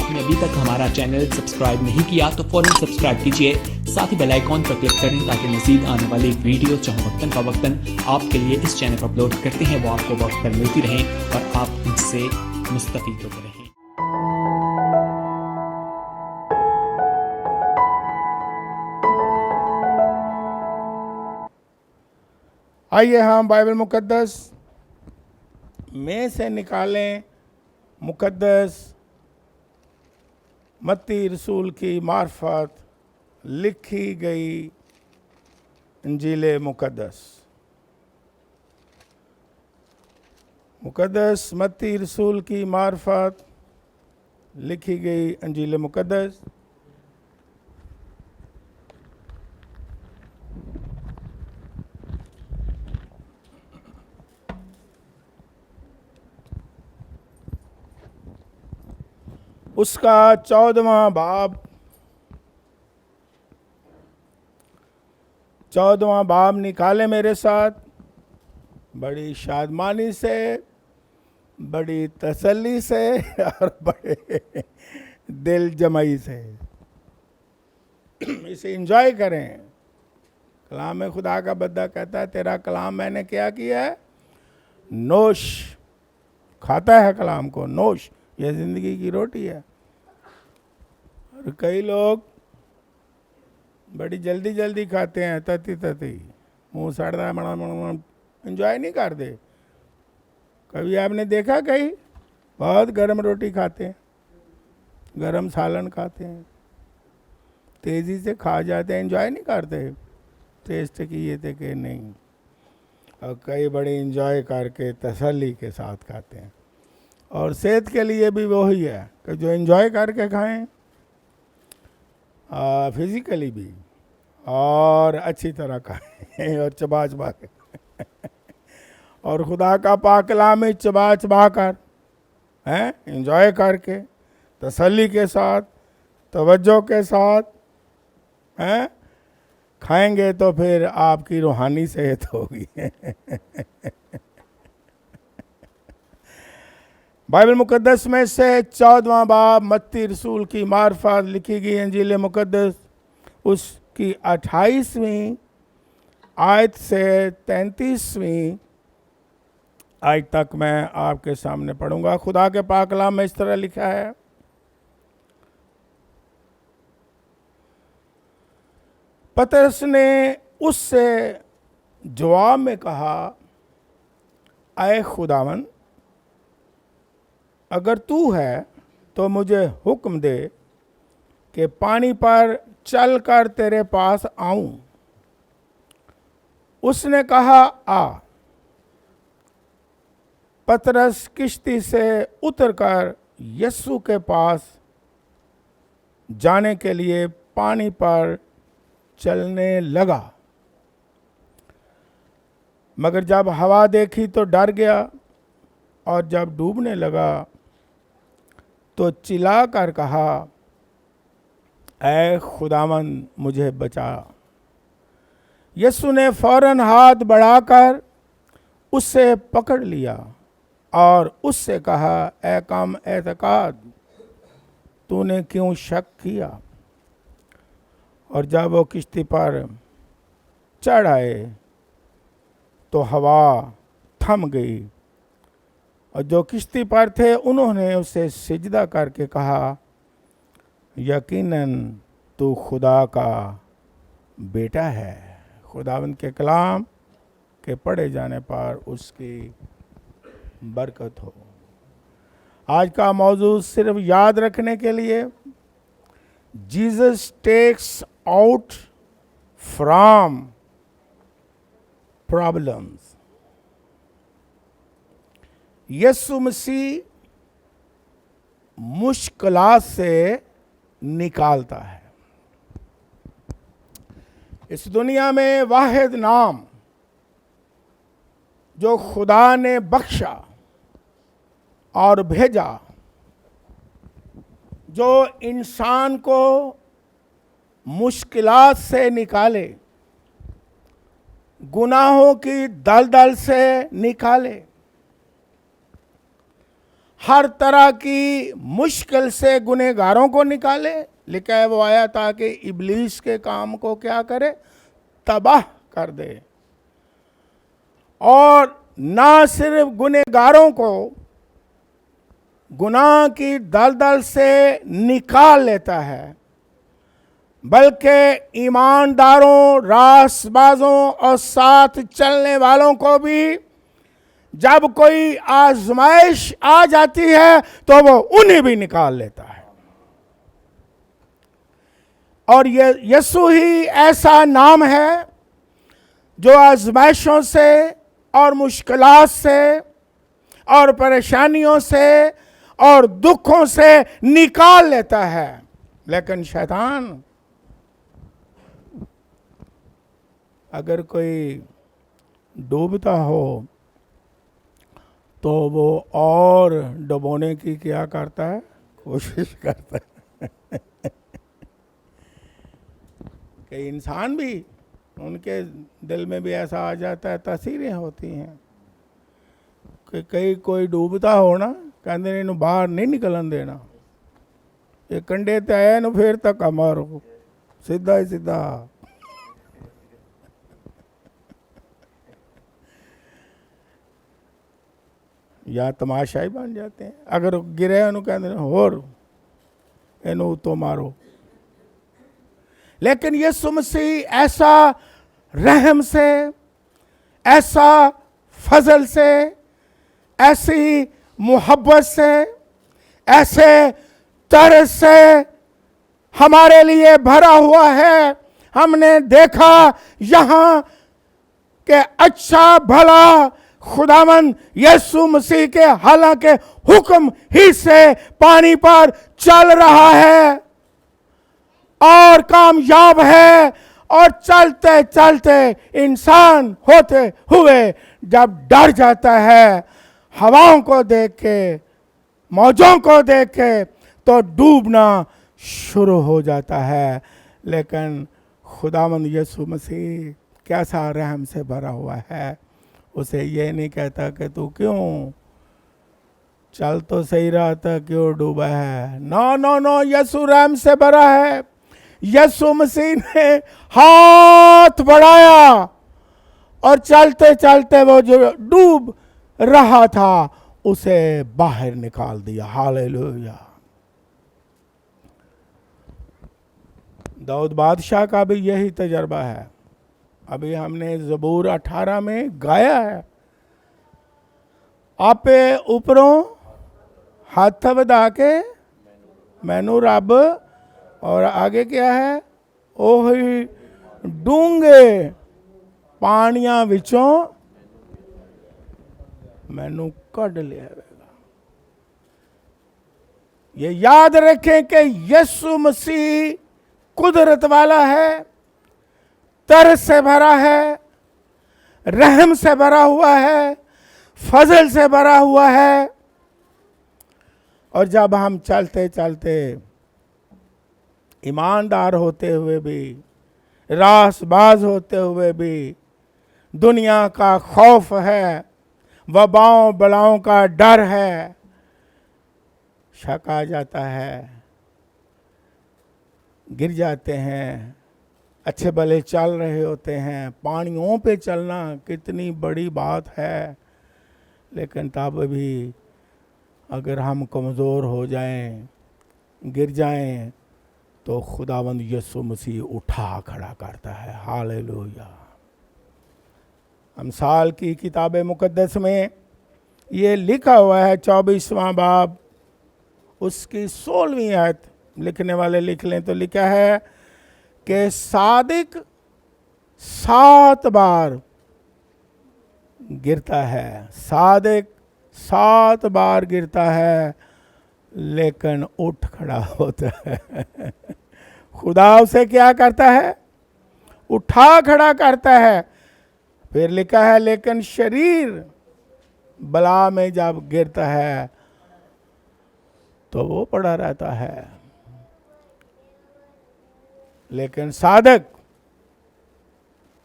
आपने अभी तक हमारा चैनल सब्सक्राइब नहीं किया तो फौरन सब्सक्राइब कीजिए, साथ ही बेल आइकॉन पर क्लिक करें ताकि मजीद आने वाली वीडियो चाहे वक्तन फवक्तन आपके लिए इस चैनल पर अपलोड करते हैं वो आपको वक्त पर मिलती रहें और आप इनसे मुस्तफीद होते रहें। आइए हम बाइबल मुकद्दस में से निकालें मुकद्दस मत्ती रसूल की मार्फत लिखी गई इंजील मुकद्दस। मुकद्दस मत्ती रसूल की मार्फत लिखी गई इंजील मुकद्दस। उसका 14वां बाब निकाले मेरे साथ बड़ी शादमानी से, बड़ी तसल्ली से और बड़े दिल जमाई से। इसे एंजॉय करें। कलाम में खुदा का बंदा कहता है तेरा कलाम मैंने क्या किया है, नोश खाता है कलाम को, नोश यह जिंदगी की रोटी है। और कई लोग बड़ी जल्दी जल्दी खाते हैं, तती तती मुंह सड़ता है, एंजॉय नहीं करते। कभी आपने देखा कहीं बहुत गर्म रोटी खाते हैं, गर्म सालन खाते हैं, तेज़ी से खा जाते हैं, एंजॉय नहीं करते, टेस्ट किए थे कि नहीं। और कई बड़े एंजॉय करके तसल्ली के साथ खाते हैं। और सेहत के लिए भी वही है कि जो एंजॉय करके खाएं, फिजिकली भी और अच्छी तरह खाएं और चबा चबा के और खुदा का पाक कलाम में चबा चबा कर हैं, एंजॉय करके तसल्ली के साथ तवज्जो के साथ हैं खाएंगे तो फिर आपकी रूहानी सेहत होगी। बाइबल मुकद्दस में से 14वां बाब मत्ती रसूल की मार्फत लिखी गई इंजील मुकद्दस उसकी 28वीं आयत से 33वीं आयत तक मैं आपके सामने पढ़ूंगा। खुदा के पाक कलाम में इस तरह लिखा है, पतरस ने उससे जवाब में कहा, ऐ खुदावन, अगर तू है तो मुझे हुक्म दे कि पानी पर चलकर तेरे पास आऊं। उसने कहा, आ। पतरस किश्ती से उतरकर यीशु के पास जाने के लिए पानी पर चलने लगा, मगर जब हवा देखी तो डर गया और जब डूबने लगा तो चिल्ला कर कहा, ऐ खुदावंद मुझे बचा। यीशु ने फौरन हाथ बढ़ाकर उससे पकड़ लिया और उससे कहा, ऐ कम एतकाद, तूने क्यों शक किया। और जब वो किश्ती पर चढ़ आए तो हवा थम गई और जो किश्ती पर थे उन्होंने उसे सिजदा करके कहा, यकीनन तू खुदा का बेटा है। खुदावंद के कलाम के पढ़े जाने पर उसकी बरकत हो। आज का मौजू सिर्फ याद रखने के लिए, Jesus takes out from problems. यीशु मसीह मुश्किलात से निकालता है। इस दुनिया में वाहिद नाम जो खुदा ने बख्शा और भेजा, जो इंसान को मुश्किलात से निकाले, गुनाहों की दलदल से निकाले हर तरह की मुश्किल से गुनहगारों को निकाले। लिखा है वो आया ताकि इब्लीस के काम को क्या करे, तबाह कर दे। और ना सिर्फ गुनहगारों को गुनाह की दलदल से निकाल लेता है, बल्कि ईमानदारों, रासबाजों और साथ चलने वालों को भी जब कोई आजमाइश आ जाती है तो वो उन्हें भी निकाल लेता है। और ये यीशु ही ऐसा नाम है जो आजमाइशों से और मुश्किलात से और परेशानियों से और दुखों से निकाल लेता है। लेकिन शैतान, अगर कोई डूबता हो तो वो और डुबोने की क्या करता है, कोशिश करता है। कई इंसान भी, उनके दिल में भी ऐसा आ जाता है, तस्वीरें होती हैं कि कई कोई डूबता हो ना, कहते इन्हें बाहर नहीं निकलन देना, ये कंडे ते आया न फिर तक मारो, सीधा ही सीधा। या तमाशाई बन जाते हैं। अगर गिरे कहते होर इनू तो मारो। लेकिन यीशु मसीह ऐसा रहम से, ऐसा फजल से, ऐसी मोहब्बत से, ऐसे तरस से हमारे लिए भरा हुआ है। हमने देखा यहाँ के अच्छा भला खुदावन यीशु मसीह के हालांकि हुक्म ही से पानी पर चल रहा है और कामयाब है। और चलते चलते इंसान होते हुए जब डर जाता है हवाओं को देख के, मौजों को देख के, तो डूबना शुरू हो जाता है। लेकिन खुदावंद यीशु मसीह कैसा रहम से भरा हुआ है, उसे ये नहीं कहता कि तू क्यों चल तो सही रहा था, क्यों डूबा है। नो नो नो, यीशु रहम से भरा है। यीशु मसीह ने हाथ बढ़ाया और चलते चलते वो जो डूब रहा था उसे बाहर निकाल दिया। हालेलुया। दाऊद बादशाह का भी यही तजर्बा है। अभी हमने ज़बूर 18 में गाया है, आपे ऊपरों हाथ वधा के मैनू रब, और आगे क्या है, ओही डूंगे पानियां विचों मैनू कढ़ लिया। ये याद रखें कि यीशु मसीह कुदरत वाला है, तरस से भरा है, रहम से भरा हुआ है, फजल से भरा हुआ है। और जब हम चलते चलते ईमानदार होते हुए भी, रासबाज होते हुए भी, दुनिया का खौफ है, वबाओं बलाओं का डर है, शक आ जाता है, गिर जाते हैं, अच्छे भले चल रहे होते हैं, पानियों पे चलना कितनी बड़ी बात है। लेकिन तब भी अगर हम कमज़ोर हो जाएं, गिर जाएं, तो खुदावंद यीशु मसीह उठा खड़ा करता है। हालेलुया। अमसाल की किताब मुकद्दस में ये लिखा हुआ है, 24वां बाब उसकी 16वीं आयत, लिखने वाले लिख लें तो लिखा है कि सादिक 7 बार गिरता है, सादिक 7 बार गिरता है, लेकिन उठ खड़ा होता है। खुदा उसे क्या करता है, उठा खड़ा करता है। फिर लिखा है लेकिन शरीर बला में जब गिरता है तो वो पड़ा रहता है। लेकिन साधक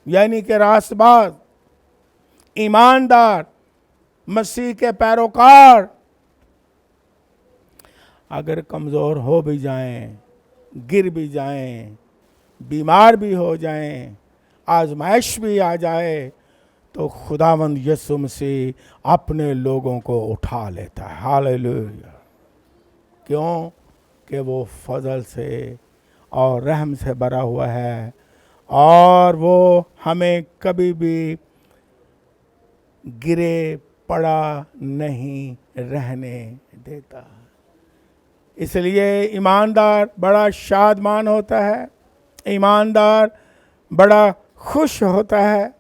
यानी कि रासबाज, ईमानदार, मसीह के पैरोकार, अगर कमज़ोर हो भी जाएं, गिर भी जाएं, बीमार भी हो जाएं, आजमाइश भी आ जाए, तो खुदावंद यीशु मसीह अपने लोगों को उठा लेता है। हालेलुया। क्यों? कि वो फजल से और रहम से भरा हुआ है, और वो हमें कभी भी गिरे पड़ा नहीं रहने देता। इसलिए ईमानदार बड़ा शादमान होता है, ईमानदार बड़ा खुश होता है,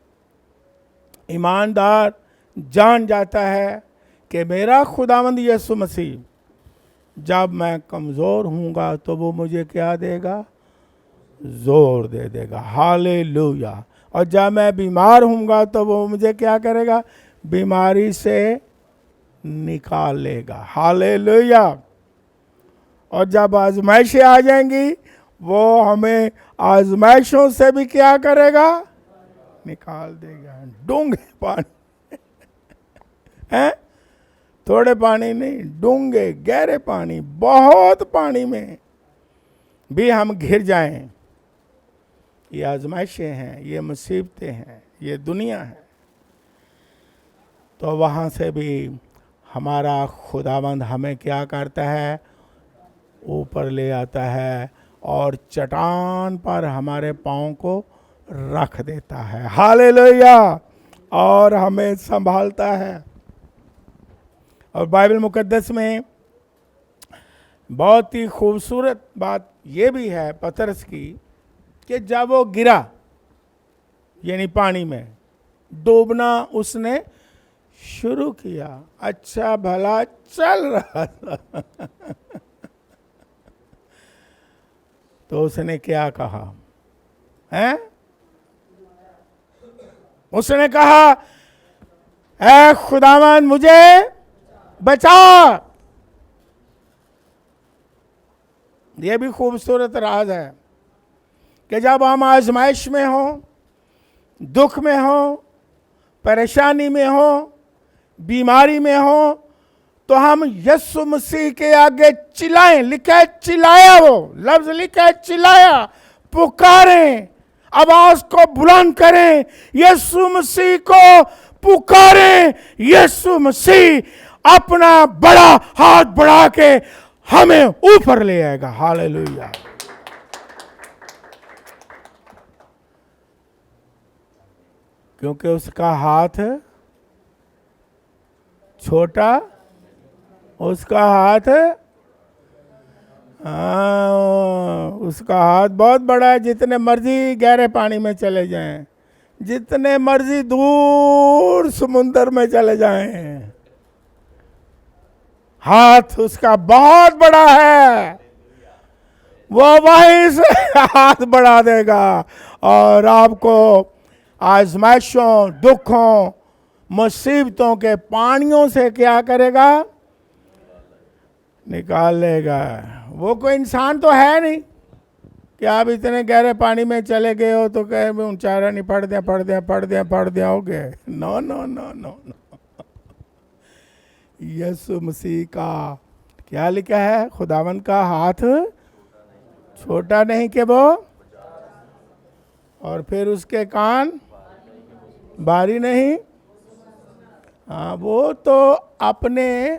ईमानदार जान जाता है कि मेरा खुदावंद यीशु मसीह जब मैं कमज़ोर हूँगा तो वो मुझे क्या देगा? जोर दे देगा। हालेलुया। और जब मैं बीमार हूँगा तो वो मुझे क्या करेगा? बीमारी से निकाल लेगा। हालेलुया। और जब आजमाइशें आ जाएंगी, वो हमें आजमाइशों से भी क्या करेगा? निकाल देगा। डूंगे पानी हैं? थोड़े पानी नहीं, डूंगे गहरे पानी, बहुत पानी में भी हम घिर जाएं। ये आजमाइशें हैं, ये मुसीबतें हैं, ये दुनिया है, तो वहाँ से भी हमारा खुदावंद हमें क्या करता है? ऊपर ले आता है और चट्टान पर हमारे पाँव को रख देता है। हालेलुया। और हमें संभालता है। और बाइबल मुकद्दस में बहुत ही खूबसूरत बात ये भी है पतरस की, कि जब वो गिरा, यानी पानी में डूबना उसने शुरू किया, अच्छा भला चल रहा था तो उसने क्या कहा? हैं? उसने कहा, ऐ खुदावंद मुझे बचा। यह भी खूबसूरत राज है कि जब हम आजमाइश में हो, दुख में हो, परेशानी में हो, बीमारी में हो, तो हम यीशु मसीह के आगे चिल्लाएं। लिखा है चिल्लाया, वो लफ्ज लिखा है चिल्लाया, पुकारें, आवाज को बुलंद करें, यीशु मसीह को पुकारें। यीशु मसीह अपना बड़ा हाथ बढ़ा के हमें ऊपर ले आएगा। हालेलुया। क्योंकि उसका हाथ छोटा, उसका हाथ उसका हाथ बहुत बड़ा है। जितने मर्जी गहरे पानी में चले जाएं, जितने मर्जी दूर समुंदर में चले जाएं, हाथ उसका बहुत बड़ा है। वो वहीं से हाथ बढ़ा देगा और आपको आजमाइशों, दुखों, मुसीबतों के पानियों से क्या करेगा? निकाल लेगा। वो कोई इंसान तो है नहीं कि आप इतने गहरे पानी में चले गए हो तो कहे ऊंचारा नहीं पढ़ दिया हो गए। No no no no no. यीशु मसीह का क्या लिखा है? खुदावंद का हाथ छोटा नहीं कि वो, और फिर उसके कान बारी नहीं। हाँ, वो तो अपने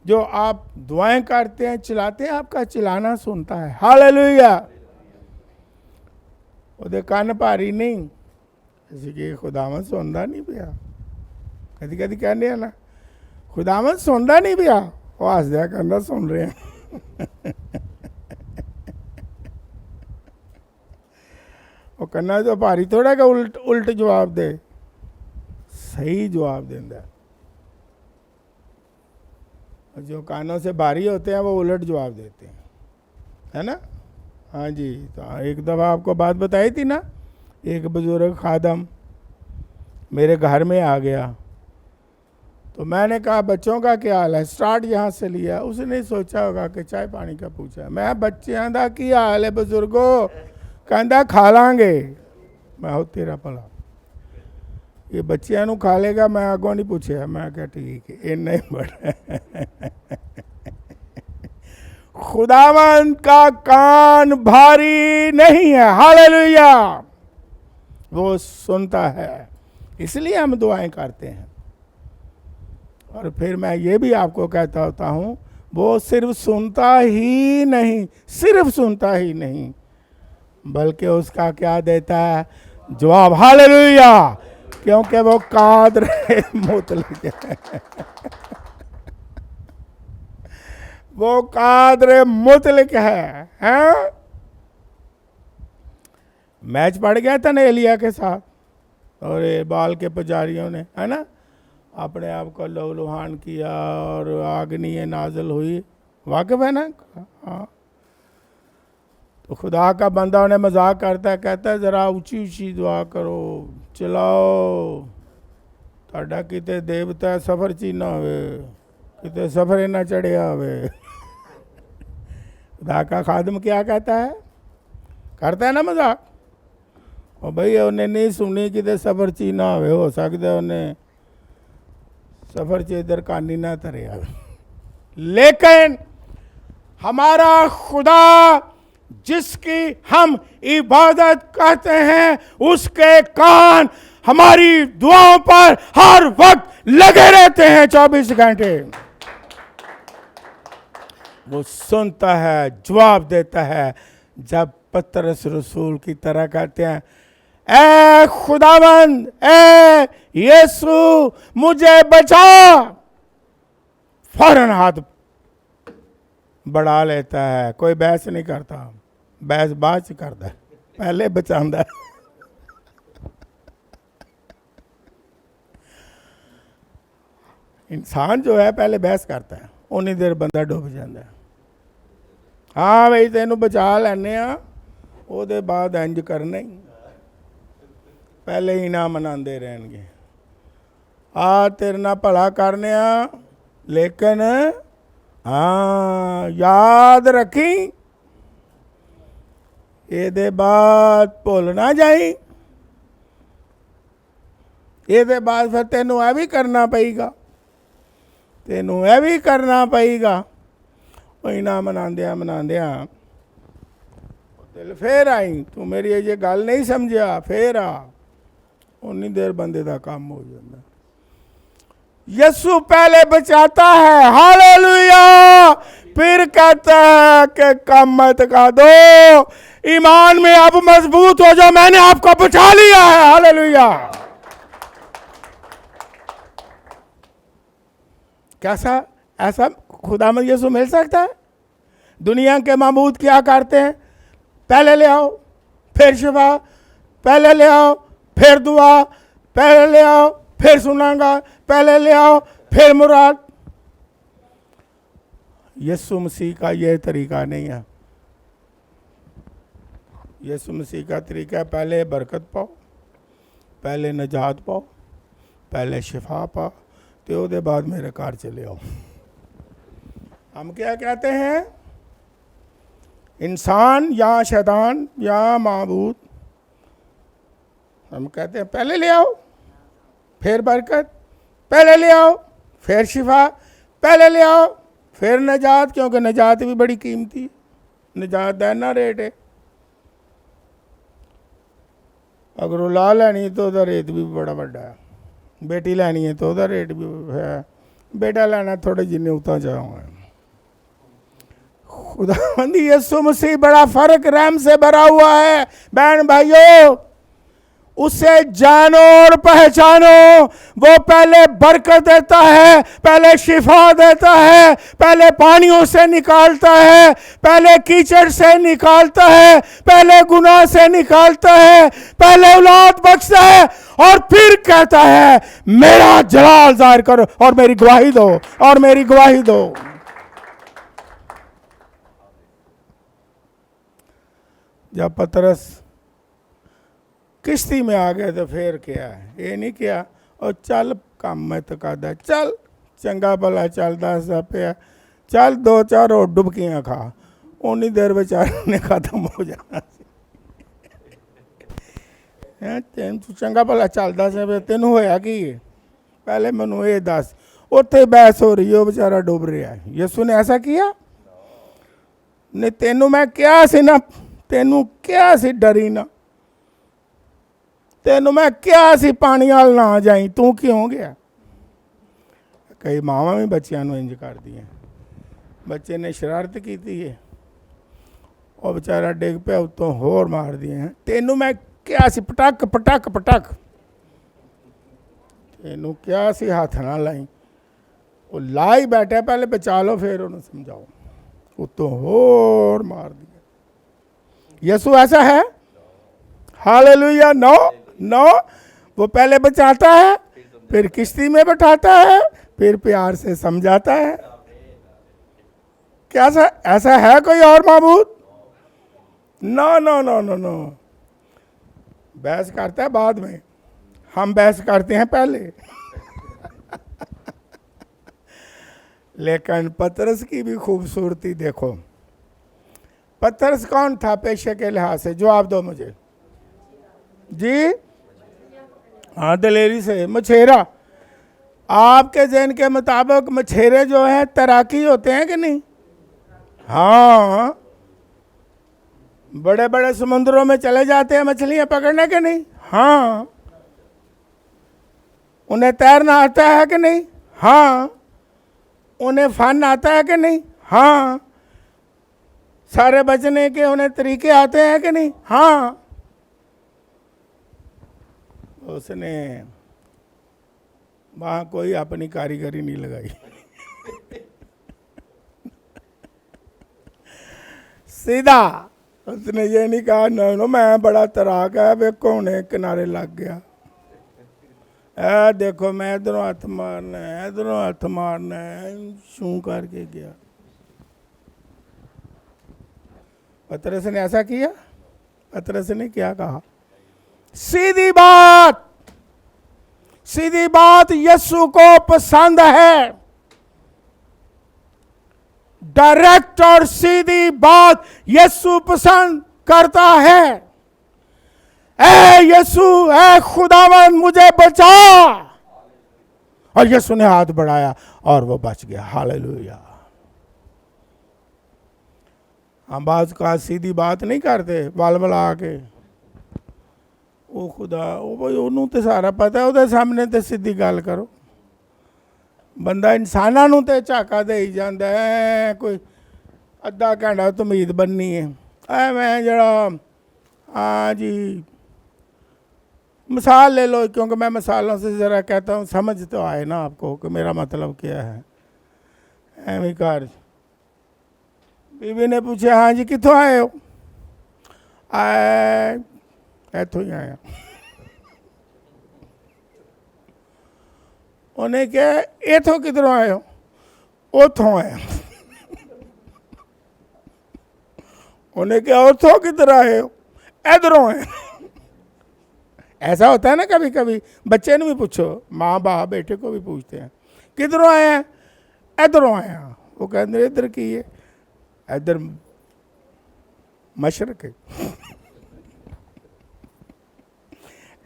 जो आप दुआएं करते हैं, चिल्लाते हैं, आपका चिल्लाना सुनता है। हालेलुया। ਉਹਦੇ ਕੰਨ ਭਾਰੀ ਨਹੀਂ, ਅਸੀਂ ਕਿ ਖੁਦਾਵੰਦ ਸੁਣਦਾ ਨਹੀਂ ਪਿਆ। ਕਦੀ ਕਦੀ ਕਹਿੰਦੇ ਆ ਨਾ, ਖੁਦਾਵੰਦ ਸੁਣਦਾ ਨਹੀਂ ਪਿਆ, ਉਹ ਹੱਸਦਿਆ ਕਹਿੰਦਾ ਸੁਣ ਰਹੇ ਆ। ਉਹ ਕੰਨਾਂ ਤੋਂ ਭਾਰੀ ਥੋੜਾ ਕਿ ਉਲਟ ਜਵਾਬ ਦੇ, सही जवाब देता है। जो कानों से भारी होते हैं वो उलट जवाब देते हैं, है ना? हाँ जी। तो एक दफ़ा आपको बात बताई थी ना, एक बुजुर्ग खादम मेरे घर में आ गया, तो मैंने कहा बच्चों का क्या हाल है? स्टार्ट यहाँ से लिया। उसने सोचा होगा कि चाय पानी का पूछा। मैं बच्चों का की हाल है बुजुर्गो? कहता खा लांगे। मैं हो तेरा भला, ये बच्चियां नू खा लेगा, मैं आगों नहीं पूछा। मैं क्या ठीक है, इन्ना ही बड़ा खुदावंद का कान भारी नहीं है। हालेलुया। वो सुनता है, इसलिए हम दुआएं करते हैं। और फिर मैं ये भी आपको कहता होता हूं, वो सिर्फ सुनता ही नहीं, सिर्फ सुनता ही नहीं, बल्कि उसका क्या देता है? जवाब। हालेलुया। क्योंकि वो कादर मुतलक है। वो कादर मुतलक है, हैं? मैच पड़ गया था ना एलिया के साथ, और ये बाल के पुजारियों ने, है ना, अपने आप को लहूलुहान किया और आग्नि नाजल हुई। वाकिफ है ना? हाँ। तो खुदा का बंदा उन्हें मजाक करता है, कहता है जरा ऊंची ऊंची दुआ करो, चलाओ, ताड़ा किते देवता सफर ची ना होवे, किते सफर ना चढ़िया होवे। खुदा का खादम क्या कहता है? करता है ना मजाक। और भाई उन्हें नहीं सुनी किते सफर ची ना होवे, हो सकता उन्हें सफर च इधर कानी ना तरे। लेकिन हमारा खुदा जिसकी हम इबादत करते हैं, उसके कान हमारी दुआओं पर हर वक्त लगे रहते हैं, 24 घंटे। वो सुनता है, जवाब देता है। जब पतरस रसूल की तरह कहते हैं, ए खुदावंद, ए यीशु मुझे बचा, फौरन हाथ बढ़ा लेता है। कोई बहस नहीं करता, बहस बाद च करता है, पहले बचांदा है। इंसान जो है पहले बहस करता है, उन्नी देर बंदा डूब जाता है। हाँ भाई तेनू बचा लैने आ, ਉਹਦੇ बाद इंज करना ही, पहले ही ना मनाते रहनगे। आ तेरे ना भला करने आ, लेकिन हाँ याद रखी, ਇਹਦੇ बाद भुल ना जाई, ਇਹਦੇ बाद फिर तेनू यह भी करना पेगा, तेनू यह भी करना पेगा। इना मनांदिया दिल फिर आई, तू मेरी ये गल नहीं समझा, फिर आ, उन्नी देर बंदे का काम हो जाता। यीशु पहले बचाता है, हालेलुया, फिर कहता है कि कम मत का दो, ईमान में अब मजबूत हो जाओ, मैंने आपको बचा लिया है। हालेलुया। कैसा ऐसा खुदावंद यीशु मिल सकता है? दुनिया के माबूद क्या करते हैं? पहले ले आओ फिर शिफा, पहले ले आओ फिर दुआ, पहले ले आओ फिर सुनांगा, पहले ले आओ फिर मुराद। यीशु मसीह का यह तरीका नहीं है। यीशु मसीह का तरीका पहले बरकत पाओ, पहले नजात पाओ, पहले शिफा पाओ, तो उसके बाद मेरे घर चले आओ। हम क्या कहते हैं? इंसान या शैतान या माबूद, हम कहते हैं पहले ले आओ फिर बरकत, पहले ले आओ फिर शिफा, पहले ले आओ फिर नजात, क्योंकि नजात भी बड़ी कीमती, नजात का इन्ना रेट है। अगर वो ला लैनी तो उसका रेट भी बड़ा बड़ा है, बेटी लैनी है तो उसका रेट भी है, बेटा लेना थोड़े जिन्ने उतना जाऊँगा। खुदावंद यीशु मसीह बड़ा फर्क रहम से भरा हुआ है। बहन भाइयों, उसे जानो और पहचानो। वो पहले बरकत देता है, पहले शिफा देता है, पहले पानियों से निकालता है, पहले कीचड़ से निकालता है, पहले गुनाह से निकालता है, पहले औलाद बख्शता है, और फिर कहता है मेरा जलाल जाहिर करो और मेरी गवाही दो, और मेरी गवाही दो। जब पतरस किश्ती में आ गए तो फिर क्या है? ये नहीं किया और चल काम में तो कहता, चल चंगा भला चलता सा पे, चल दो चार और डुबकियाँ खा, उन्नी देर बेचारे ने खत्म हो जाना। तेन तू चंगा भला चलता सा, तेन होया कि पहले मैनू ये दस। उत्थे बहस हो रही है, वो बेचारा डुब रहा है। यीशु ने ऐसा किया? ने तेनू मैं क्या सी ना, तेनू क्या सी डरी ना, तेनू मैं क्या सी पानी वाल ना जाई, तू क्यों गया। कई मावां भी बच्चों को इंज कर दी, बच्चे ने शरारत की है, और बेचारा डिग पिया उत्तों होर मार दिए हैं, तेनू मैं क्या सी, पटक पटक पटक, तेनू क्या सी, हाथ ना लाई। वो ला ही बैठा, पहले बचा लो फिर उन्हें समझाओ, उत्तों होर मार दिया। यीशु ऐसा है, हालेलुया। नो नो, वो पहले बचाता है, फिर किश्ती में बैठाता है, फिर प्यार से समझाता है। क्या ऐसा है कोई और माबूद? No no no no no. बहस करता है बाद में, हम बहस करते हैं पहले। लेकिन पतरस की भी खूबसूरती देखो। पतरस कौन था पेशे के लिहाज से? जवाब दो मुझे जी। हाँ, दलेरी से मछेरा। आपके ज़हन के मुताबिक मछेरे जो हैं तैराकी होते हैं कि नहीं? हाँ, बड़े बड़े समुद्रों में चले जाते हैं मछलियां पकड़ने के नहीं? हाँ। उन्हें तैरना आता है कि नहीं? हाँ। उन्हें फन आता है कि नहीं? हाँ। सारे बचने के उन्हें तरीके आते हैं कि नहीं? हाँ। उसने वहां कोई अपनी कारीगरी नहीं लगाई। सीधा उसने ये नहीं कहा नो मैं बड़ा तैराक है, वे कौन किनारे लग गया, ऐ देखो मैं इधरों हथ मारना है, इधरों हथ मारना है, शू करके गया। पतरस ने ऐसा किया? पतरस ने क्या कहा? सीधी बात यीशु को पसंद है। डायरेक्ट और सीधी बात यीशु पसंद करता है। ऐ यीशु, ऐ खुदावन मुझे बचा, और यीशु ने हाथ बढ़ाया और वो बच गया। हालेलुया। हम बात का सीधी बात नहीं करते बल बला के, वो खुदा वो भाई उन्होंने तो सारा पता है, उहदे सामने तो सीधी गल करो। बंदा इंसानां नूं ते झाका दे ही जांदा है, कोई अद्धा घंटा तमीद बननी है, ऐ मैं जरा हाँ जी मिसाल ले लो, क्योंकि मैं मिसालों से ज़रा कहता हूँ समझ तो आए ना आपको कि मेरा मतलब क्या है। एवं कर बीबी ने पूछा हाँ जी कितों आए हो? इतों ही आया। उन्हें क्या इथों किधरों आए हो? उथों आया। उन्हें क्या उथों किधर आए हो? इधरों आए। ऐसा होता है ना कभी कभी, बच्चे ने भी पूछो, माँ बाप बेटे को भी पूछते हैं किधरों आए हैं? इधरों आया। वो कहते इधर की है, इधर मशरक है।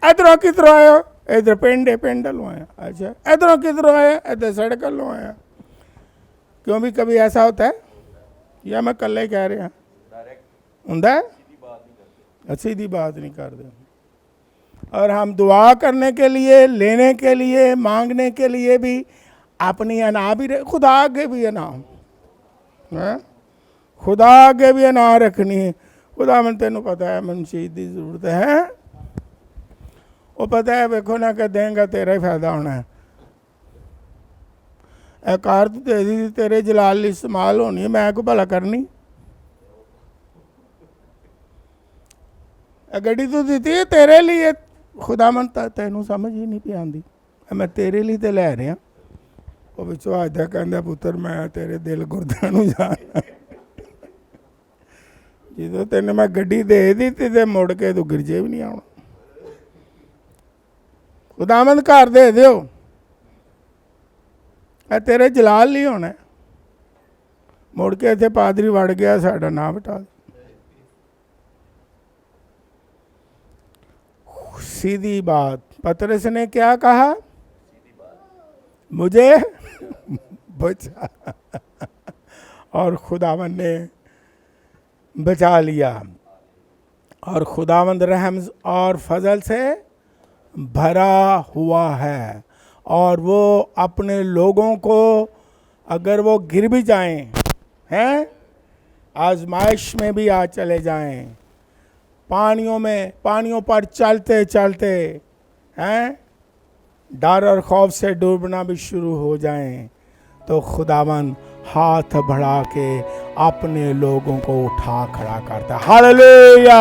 इधरों किधरों आए हो? इधर पिंड है, पिंड लो आया। अच्छा, इधरों किधरों आया? इधर सड़क लो आया। क्यों भी कभी ऐसा होता है या मैं कल ही कह रहा होंदा है? सीधी बात नहीं करते। और हम दुआ करने के लिए, लेने के लिए, मांगने के लिए भी अपनी अना भी खुदा आगे भी अना है, खुदा आगे भी अना रखनी है। खुदा मन तेनों पता है मन चीज की जरूरत है, वो पता है वेखो ना कि देंगा तेरा ही फायदा होना है। ए कार तो दे दी तेरे जलाल इस्तेमाल होनी है, मैं को भला करनी। गड्डी तो दी है तेरे लिए, खुदा मन तेनों समझ ही नहीं पी आती, मैं तेरे लिए तो लै रहा। वो पिछों आजदा कहता पुत्र मैं तेरे दिल गुरदां नूं जाना। जो तेन मैं गड्डी दे दी तो मुड़ के तू गिरजे भी नहीं आना। खुदावंद घर दे दियो, तेरे जलाल नहीं होना। मुड़ के इत्थे पादरी वड़ गया साडा नाम हटा दे। सीधी बात। पतरस ने क्या कहा? मुझे बचा। और खुदावन ने बचा लिया। और खुदावंद रहम और फजल से भरा हुआ है, और वो अपने लोगों को अगर वो गिर भी जाएं, हैं, आजमाइश में भी आ चले जाएं, पानियों पर चलते चलते, हैं, डर और खौफ से डूबना भी शुरू हो जाएं, तो खुदावन हाथ बढ़ा के अपने लोगों को उठा खड़ा करता है। हालेलुया।